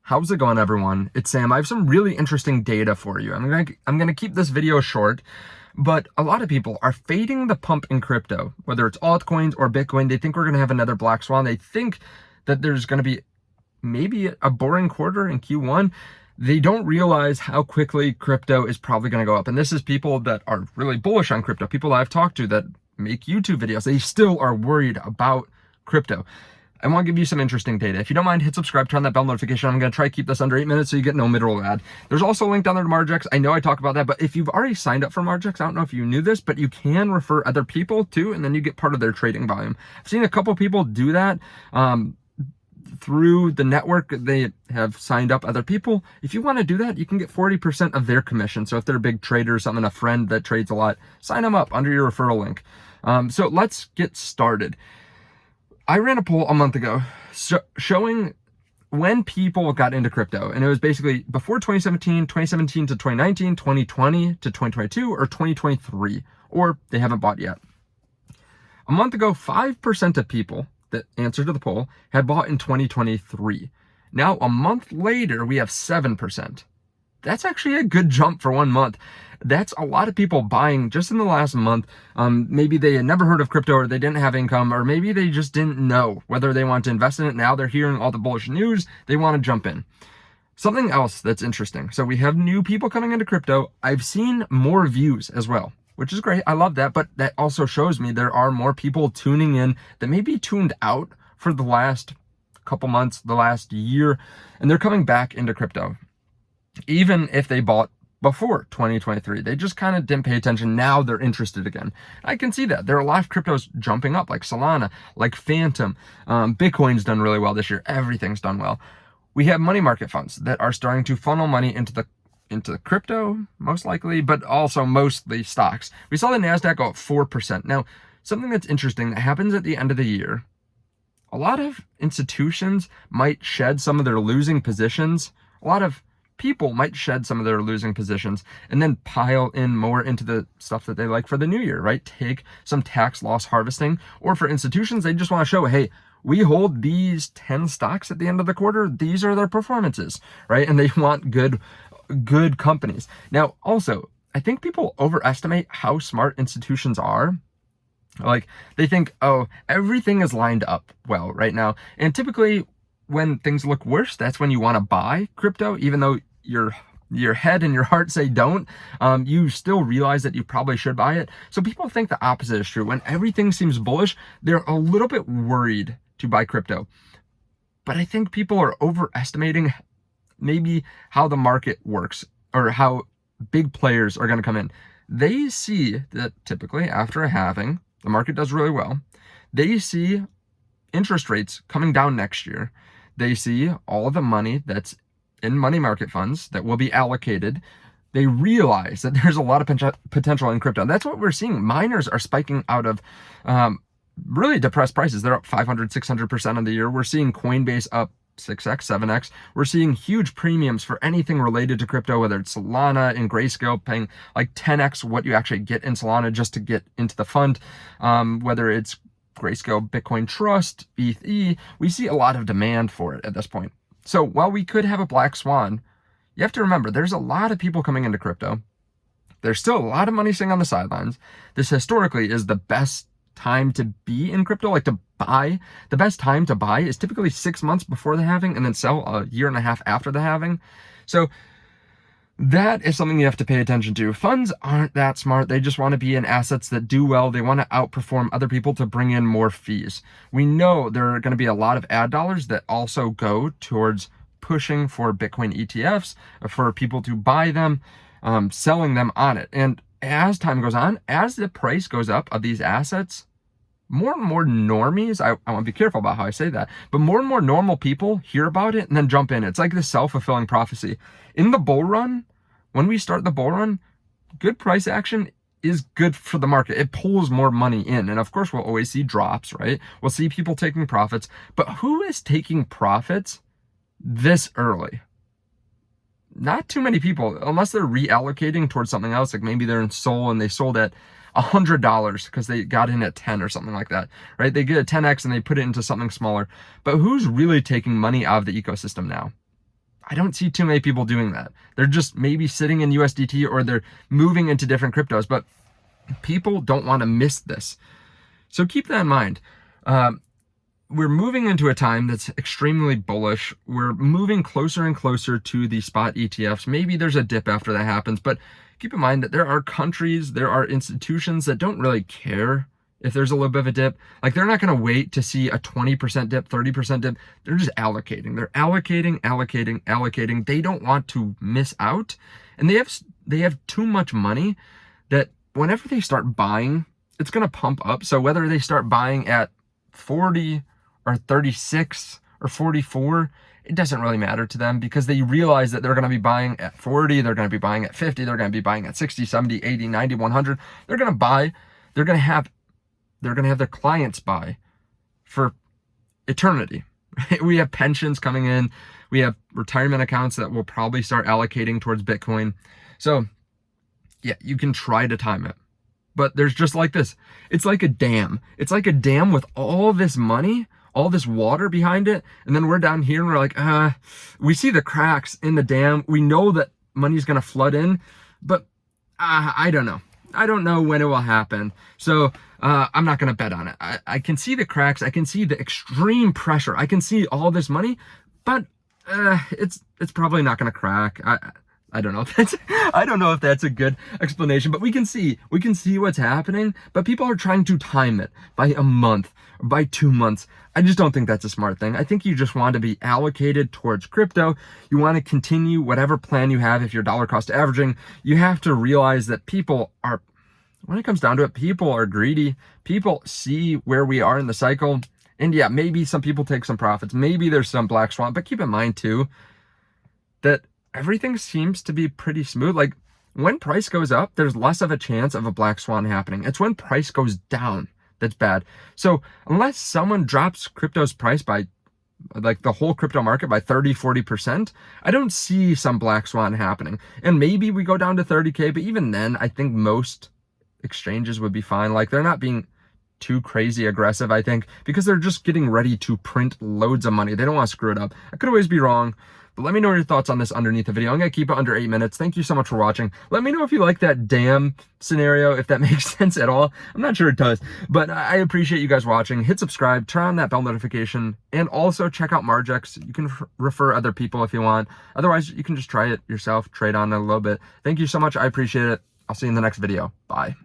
How's it going, everyone? It's Sam. I have some really interesting data for you. I'm gonna keep this video short, but a lot of people are fading the pump in crypto, whether it's altcoins or Bitcoin. They think we're gonna have another black swan. They think that there's gonna be maybe a boring quarter in Q1. They don't realize how quickly crypto is probably gonna go up. And this is people that are really bullish on crypto, people that I've talked to that make YouTube videos. They still are worried about crypto. I want to give you some interesting data. If you don't mind, hit subscribe, turn on that bell notification. I'm going to try to keep this under 8 minutes so you get no mid-roll ad. There's also a link down there to Margex. I know I talk about that, but if you've already signed up for Margex, I don't know if you knew this, but you can refer other people too, and then you get part of their trading volume. I've seen a couple people do that through the network. They have signed up other people. If you want to do that, you can get 40% of their commission. So if they're a big trader or something, a friend that trades a lot, sign them up under your referral link. So let's get started. I ran a poll a month ago showing when people got into crypto, and it was basically before 2017 to 2019, 2020 to 2022, or 2023, or they haven't bought yet. A month ago, 5% of people that answered to the poll had bought in 2023. Now, a month later, we have 7%. That's actually a good jump for 1 month. That's a lot of people buying just in the last month. Maybe they had never heard of crypto, or they didn't have income, or maybe they just didn't know whether they want to invest in it. Now they're hearing all the bullish news. They want to jump in. Something else that's interesting. So we have new people coming into crypto. I've seen more views as well, which is great. I love that. But that also shows me there are more people tuning in that maybe tuned out for the last couple months, the last year, and they're coming back into crypto. Even if they bought before 2023, they just kind of didn't pay attention. Now they're interested again. I can see that. There are a lot of cryptos jumping up, like Solana, like Phantom. Bitcoin's done really well this year. Everything's done well. We have money market funds that are starting to funnel money into the crypto, most likely, but also mostly stocks. We saw the NASDAQ go up 4%. Now, something that's interesting that happens at the end of the year, a lot of institutions might shed some of their losing positions. A lot of people might shed some of their losing positions and then pile in more into the stuff that they like for the new year, right? Take some tax loss harvesting. Or for institutions, they just want to show, hey, we hold these 10 stocks at the end of the quarter. These are their performances, right? And they want good companies. Now, also, I think people overestimate how smart institutions are. Like, they think, oh, everything is lined up well right now. And typically, when things look worse, that's when you want to buy crypto, even though your head and your heart say don't. You still realize that you probably should buy it. So people think the opposite is true. When everything seems bullish, they're a little bit worried to buy crypto. But I think people are overestimating maybe how the market works, or how big players are going to come in. They see that typically after a halving, the market does really well. They see interest rates coming down next year. They see all of the money that's in money market funds that will be allocated. They realize that there's a lot of potential in crypto. That's what we're seeing. Miners are spiking out of really depressed prices. They're up 500, 600% of the year. We're seeing Coinbase up 6x, 7x. We're seeing huge premiums for anything related to crypto, whether it's Solana and Grayscale paying like 10x what you actually get in Solana just to get into the fund, whether it's Grayscale, Bitcoin Trust, ETH. We see a lot of demand for it at this point. So while we could have a black swan, you have to remember there's a lot of people coming into crypto. There's still a lot of money sitting on the sidelines. This historically is the best time to be in crypto, like to buy. The best time to buy is typically 6 months before the halving and then sell a year and a half after the halving. So that is something you have to pay attention to. Funds aren't that smart. They just want to be in assets that do well. They want to outperform other people to bring in more fees. We know there are going to be a lot of ad dollars that also go towards pushing for Bitcoin ETFs, for people to buy them, selling them on it. And as time goes on, as the price goes up of these assets, more and more normies, I want to be careful about how I say that, but more and more normal people hear about it and then jump in. It's like this self-fulfilling prophecy. In the bull run, when we start the bull run, good price action is good for the market. It pulls more money in. And of course, we'll always see drops, right? We'll see people taking profits. But who is taking profits this early? Not too many people, unless they're reallocating towards something else. Like maybe they're in Sol and they sold at $100 because they got in at 10 or something like that, right? They get a 10x and they put it into something smaller. But who's really taking money out of the ecosystem now? I don't see too many people doing that. They're just maybe sitting in USDT or they're moving into different cryptos, but people don't want to miss this. So keep that in mind. We're moving into a time that's extremely bullish. We're moving closer and closer to the spot ETFs. Maybe there's a dip after that happens, but keep in mind that there are countries, there are institutions that don't really care if there's a little bit of a dip. Like, they're not going to wait to see a 20% dip, 30% dip. They're just allocating. They're allocating. They don't want to miss out. And they have too much money that whenever they start buying, it's going to pump up. So whether they start buying at 40 or 36 or 44, it doesn't really matter to them, because they realize that they're going to be buying at 40, they're going to be buying at 50, they're going to be buying at 60, 70, 80, 90, 100. They're going to buy, they're going to have their clients buy for eternity. We have pensions coming in. We have retirement accounts that will probably start allocating towards Bitcoin. So yeah, you can try to time it. But there's just like this. It's like a dam. It's like a dam with all this money, all this water behind it. And then we're down here and we're like, we see the cracks in the dam. We know that money's going to flood in, but I don't know. I don't know when it will happen. So I'm not going to bet on it. I can see the cracks. I can see the extreme pressure. I can see all this money, but it's probably not going to crack. I don't know if that's a good explanation, but we can see what's happening, but people are trying to time it by a month, by 2 months. I just don't think that's a smart thing. I think you just want to be allocated towards crypto. You want to continue whatever plan you have. If you're dollar cost averaging, you have to realize that people are, when it comes down to it, people are greedy. People see where we are in the cycle. And yeah, maybe some people take some profits. Maybe there's some black swan, but keep in mind too, that everything seems to be pretty smooth. Like, when price goes up, there's less of a chance of a black swan happening. It's when price goes down that's bad. So unless someone drops crypto's price by, like, the whole crypto market by 30, 40%, I don't see some black swan happening. And maybe we go down to 30K, but even then, I think most exchanges would be fine. Like, they're not being too crazy aggressive, I think, because they're just getting ready to print loads of money. They don't want to screw it up. I could always be wrong. But let me know your thoughts on this underneath the video. I'm going to keep it under 8 minutes. Thank you so much for watching. Let me know if you like that dam scenario, if that makes sense at all. I'm not sure it does, but I appreciate you guys watching. Hit subscribe, turn on that bell notification, and also check out Margex. You can refer other people if you want. Otherwise, you can just try it yourself, trade on it a little bit. Thank you so much. I appreciate it. I'll see you in the next video. Bye.